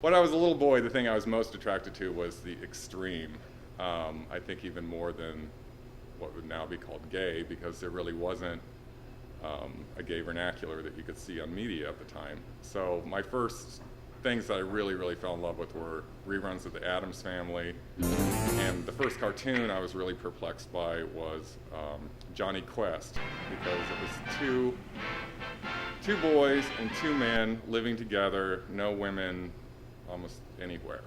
when I was a little boy, the thing I was most attracted to was the extreme. I think even more than what would now be called gay, because there really wasn't a gay vernacular that you could see on media at the time. So my first things that I really fell in love with were reruns of the Addams Family, and the first cartoon I was really perplexed by was Johnny Quest, because it was two boys and two men living together, no women almost anywhere.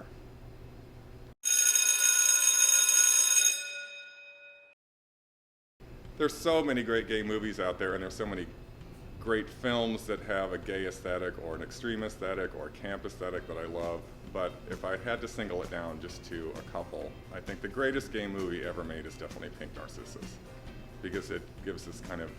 There's so many great gay movies out there, and there's so many great films that have a gay aesthetic or an extreme aesthetic or a camp aesthetic that I love. But if I had to single it down just to a couple, I think the greatest gay movie ever made is definitely Pink Narcissus, because it gives this kind of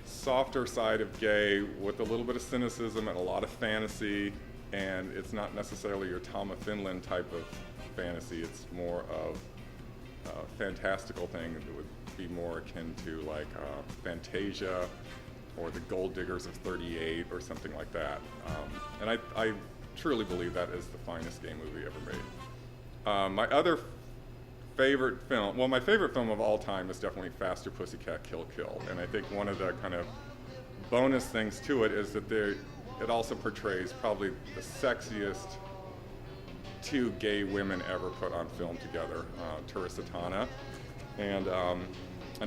softer side of gay with a little bit of cynicism and a lot of fantasy, and it's not necessarily your Tom of Finland type of fantasy. It's more of a fantastical thing that would be more akin to like Fantasia or the Gold Diggers of 38 or something like that. And I truly believe that is the finest gay movie ever made. My other favorite film, well, my favorite film of all time is definitely Faster Pussycat Kill Kill. And I think one of the kind of bonus things to it is that it also portrays probably the sexiest two gay women ever put on film together, Teresa Tana and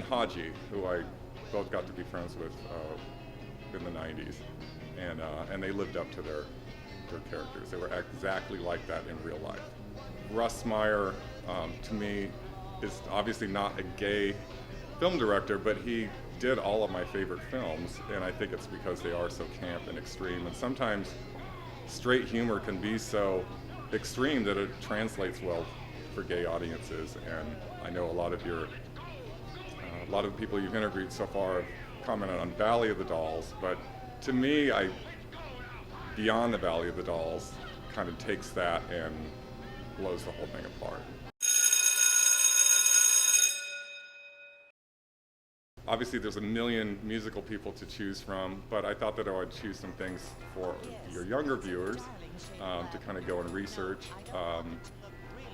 Haji, who I both got to be friends with in the 90s, and they lived up to their characters. They were exactly like that in real life. Russ Meyers, to me, is obviously not a gay film director, but he did all of my favorite films, and I think it's because they are so camp and extreme, and sometimes straight humor can be so extreme that it translates well for gay audiences. And I know a lot of the people you've interviewed so far have commented on Valley of the Dolls, but to me, Beyond the Valley of the Dolls kind of takes that and blows the whole thing apart. Obviously, there's a million musical people to choose from, but I thought that I would choose some things for your younger viewers to kind of go and research.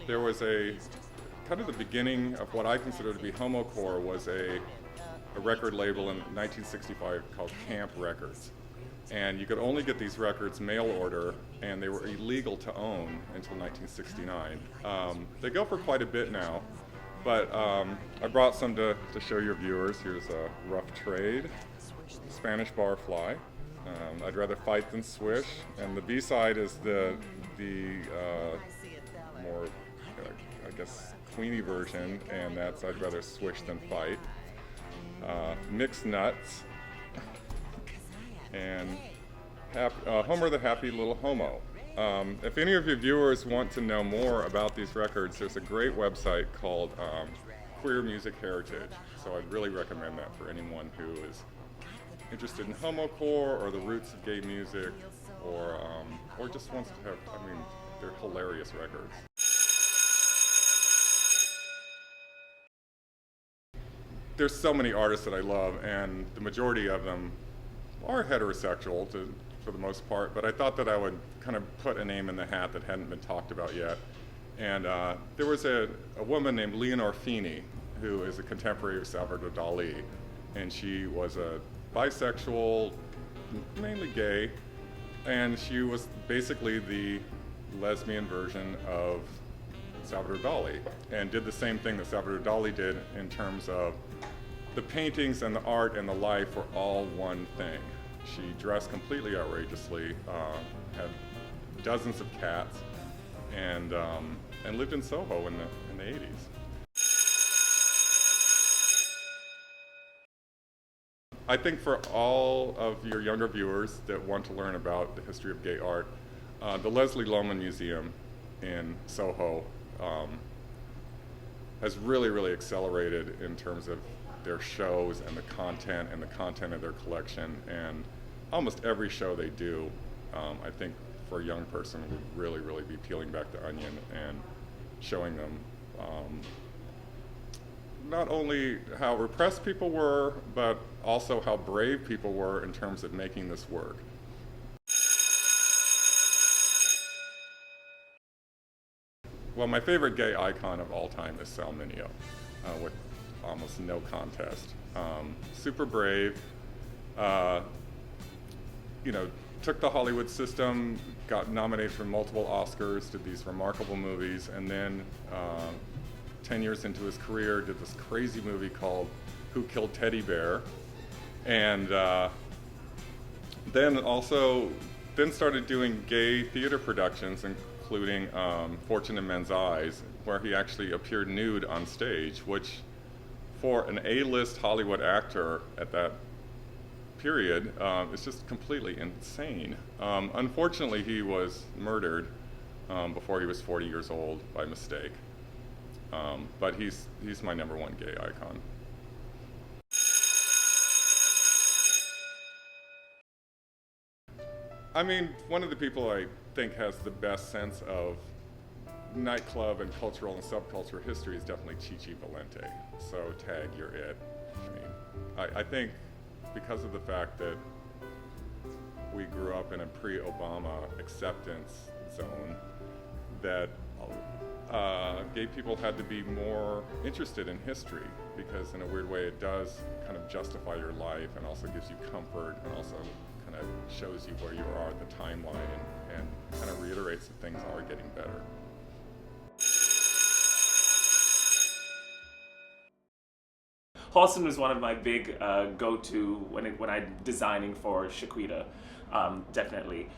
There was kind of the beginning of what I consider to be homocorp was a record label in 1965 called Camp Records. And you could only get these records mail order, and they were illegal to own until 1969. They go for quite a bit now, but I brought some to show your viewers. Here's a Rough Trade, Spanish Barfly, I'd Rather Fight Than Swish, and the B-side is the more, I guess, Queenie version, and that's I'd Rather Swish Than Fight. Mixed Nuts, and Homer the Happy Little Homo. If any of your viewers want to know more about these records, there's a great website called Queer Music Heritage, so I'd really recommend that for anyone who is interested in homocorp or the roots of gay music, or just wants to have, they're hilarious records. There's so many artists that I love, and the majority of them are heterosexual for the most part, but I thought that I would kind of put a name in the hat that hadn't been talked about yet. And there was a woman named Leonore Feeney, who is a contemporary of Salvador Dali, and she was a bisexual, mainly gay, and she was basically the lesbian version of Salvador Dali, and did the same thing that Salvador Dali did in terms of the paintings and the art and the life were all one thing. She dressed completely outrageously, had dozens of cats, and lived in Soho in the 80s. I think for all of your younger viewers that want to learn about the history of gay art, the Leslie Lohman Museum in Soho has really accelerated in terms of their shows and the content of their collection, and almost every show they do, I think for a young person would really be peeling back the onion and showing them not only how repressed people were, but also how brave people were in terms of making this work. Well, my favorite gay icon of all time is Sal Mineo, with almost no contest. Super brave, you know, took the Hollywood system, got nominated for multiple Oscars, did these remarkable movies, and then 10 years into his career did this crazy movie called Who Killed Teddy Bear, and then started doing gay theater productions, including Fortune in Men's Eyes, where he actually appeared nude on stage, which for an A-list Hollywood actor at that period is just completely insane. Unfortunately, he was murdered before he was 40 years old by mistake. But he's my #1 gay icon. I mean, one of the people I think has the best sense of nightclub and cultural and subculture history is definitely Chi Valenti. So tag, you're it. I mean, I think because of the fact that we grew up in a pre-Obama acceptance zone, that gay people had to be more interested in history, because in a weird way it does kind of justify your life and also gives you comfort and also kind of shows you where you are at the timeline and kind of reiterates that things are getting better. Halston was one of my big go-to when I'm designing for Shaquita, definitely.